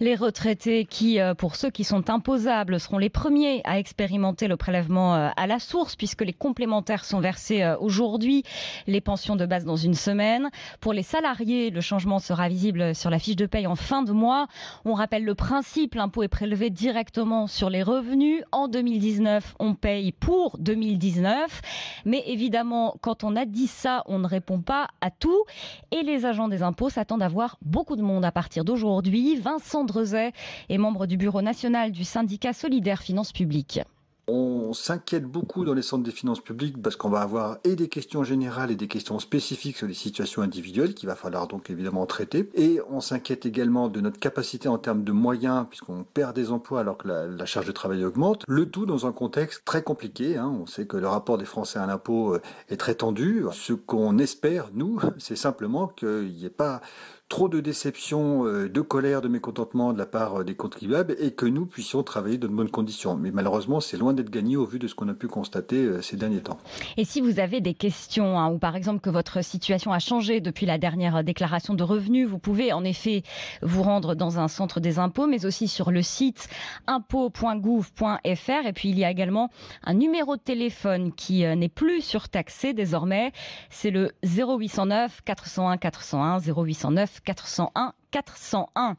Les retraités qui, pour ceux qui sont imposables, seront les premiers à expérimenter le prélèvement à la source puisque les complémentaires sont versés aujourd'hui, les pensions de base dans une semaine. Pour les salariés, le changement sera visible sur la fiche de paye en fin de mois. On rappelle le principe, l'impôt est prélevé directement sur les revenus. En 2019, on paye pour 2019. Mais évidemment, quand on a dit ça, on ne répond pas à tout. Et les agents des impôts s'attendent à voir beaucoup de monde à partir d'aujourd'hui. Vincent Drezet est membre du bureau national du syndicat Solidaire Finances Publiques. On s'inquiète beaucoup dans les centres des finances publiques parce qu'on va avoir et des questions générales et des questions spécifiques sur les situations individuelles qu'il va falloir donc évidemment traiter. Et on s'inquiète également de notre capacité en termes de moyens puisqu'on perd des emplois alors que la charge de travail augmente. Le tout dans un contexte très compliqué. On sait que le rapport des Français à l'impôt est très tendu. Ce qu'on espère, nous, c'est simplement qu'il n'y ait pas trop de déception, de colère, de mécontentement de la part des contribuables et que nous puissions travailler dans de bonnes conditions. Mais malheureusement, c'est loin d'être gagné au vu de ce qu'on a pu constater ces derniers temps. Et si vous avez des questions ou par exemple que votre situation a changé depuis la dernière déclaration de revenus, vous pouvez en effet vous rendre dans un centre des impôts, mais aussi sur le site impôts.gouv.fr. Et puis il y a également un numéro de téléphone qui n'est plus surtaxé désormais. C'est le 0809 401 401 0809 401 401.